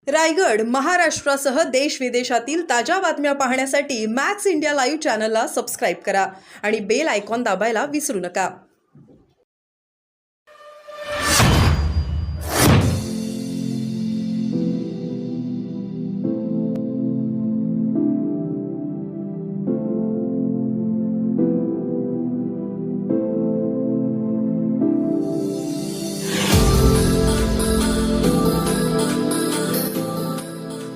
रायगड, महाराष्ट्रासह देश विदेशातील ताज्या बातम्या पाहण्यासाठी मॅक्स इंडिया लाईव्ह चॅनलला सबस्क्राईब करा आणि बेल आयकॉन दाबायला विसरू नका.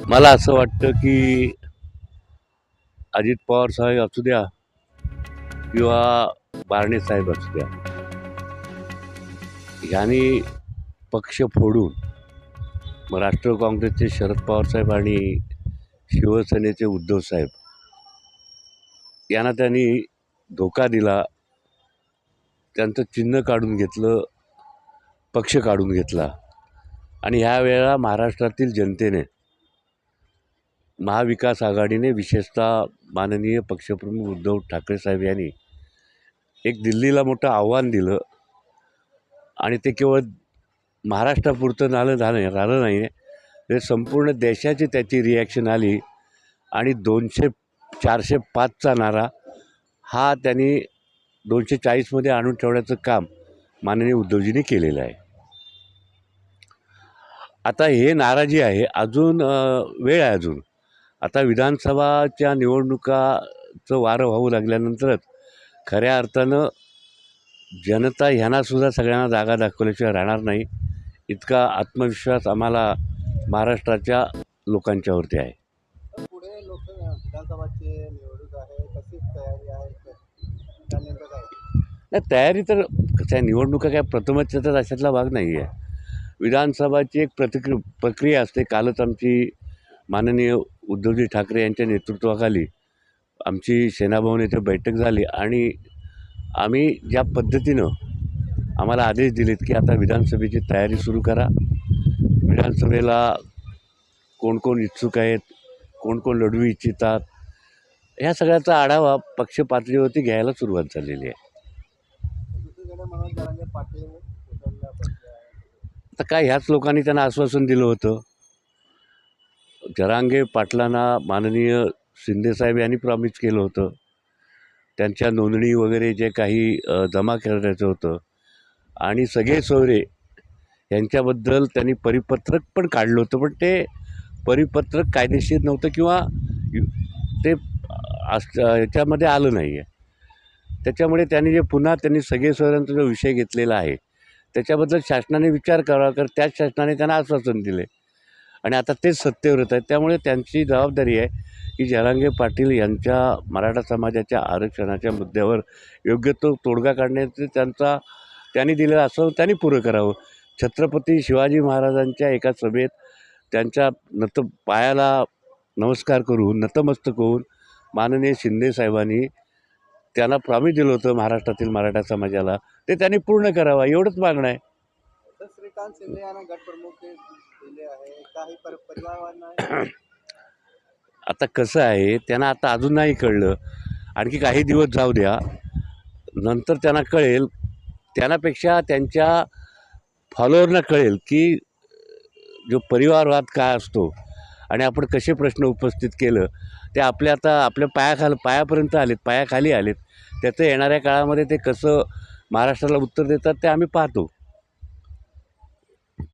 मला असं वाटतं की अजित पवार साहेब असू द्या किंवा बारणे साहेब असू द्या, यांनी पक्ष फोडून मग राष्ट्रीय काँग्रेसचे शरद पवार साहेब आणि शिवसेनेचे उद्धव साहेब यांना त्यांनी धोका दिला, त्यांचं चिन्ह काढून घेतलं, पक्ष काढून घेतला. आणि ह्या वेळेला महाराष्ट्रातील जनतेने, महाविकास आघाडीने, विशेषतः माननीय पक्षप्रमुख उद्धव ठाकरे साहेब यांनी एक दिल्लीला मोठं आव्हान दिलं. आणि ते केवळ महाराष्ट्रापुरतं झालं नाही, ते संपूर्ण देशाची त्याची रिॲक्शन आली. आणि 405चा नारा हा त्यांनी 240मध्ये आणून ठेवण्याचं काम माननीय उद्धवजींनी केलेलं आहे. आता हे नाराजी आहे, अजून वेळ आहे. अजून आता विधानसभाच्या निवडणुकाचं वारं वाहू लागल्यानंतरच खऱ्या अर्थानं जनता ह्यांनासुद्धा सगळ्यांना जागा दाखवल्याशिवाय राहणार नाही, इतका आत्मविश्वास आम्हाला महाराष्ट्राच्या लोकांच्यावरती आहे. पुढे विधानसभाची निवडणूक आहे, कशी तयारी आहे, नेमकं काय? नाही, तयारी तर कसं आहे, निवडणुका काय प्रथमच येतात अशातला भाग नाही आहे. विधानसभाची एक प्रक्रिया असते. कालच आमची माननीय उद्धवजी ठाकरे यांच्या नेतृत्वाखाली आमची सेनाभवन येथे बैठक झाली आणि आम्ही ज्या पद्धतीनं आम्हाला आदेश दिलेत की आता विधानसभेची तयारी सुरू करा, विधानसभेला कोण कोण इच्छुक आहेत, कोण कोण लढवू इच्छितात, ह्या सगळ्याचा आढावा पक्ष पातळीवरती घ्यायला सुरुवात झालेली आहे. दुसरीकडे मनोज जरांगे पाटील उचलला बसले आहे. आता काय, ह्याच लोकांनी त्यांना आश्वासन दिलं होतं. जरांगे पाटलांना माननीय शिंदेसाहेब यांनी प्रॉमिस केलं होतं, त्यांच्या नोंदणी वगैरे जे काही जमा करायचं होतं. आणि सगळे सोयरे यांच्याबद्दल त्यांनी परिपत्रक पण काढलं होतं, पण ते परिपत्रक कायदेशीर नव्हतं किंवा ते याच्यामध्ये आलं नाही आहे. त्याच्यामुळे त्यांनी पुन्हा सगळे सोयऱ्यांचा जो विषय घेतलेला आहे त्याच्याबद्दल शासनाने विचार करावा, कारण त्याच शासनाने त्यांना आश्वासन दिले आणि आता तेच सत्तेवर येत आहेत. त्यामुळे त्यांची जबाबदारी आहे की जरांगे पाटील यांच्या मराठा समाजाच्या आरक्षणाच्या मुद्द्यावर योग्य तो तोडगा काढण्याचं त्यांनी दिलेलं असं त्यांनी पुरं करावं. छत्रपती शिवाजी महाराजांच्या एका सभेत त्यांच्या पायाला नमस्कार करून, नतमस्तक होऊन माननीय शिंदेसाहेबांनी त्यांना प्रॉमिस दिलं होतं महाराष्ट्रातील मराठा समाजाला, ते त्यांनी पूर्ण करावं, एवढंच मागणं आहे. तर श्रीकांत शिंदे यांना गटप्रमुख दिले आहे, काही परिवारांना. आता कसं आहे, त्यांना आता अजून नाही कळलं, आणखी काही दिवस जाऊ द्या, नंतर त्यांना कळेल. त्यापेक्षा त्यांच्या फॉलोअरना कळेल की जो परिवारवाद काय असतो आणि आपण कसे प्रश्न उपस्थित केलं ते आपल्या पायापर्यंत आलेत, पायाखाली आलेत. त्याचं येणाऱ्या काळामध्ये ते कसं महाराष्ट्राला उत्तर देतात ते आम्ही पाहतो.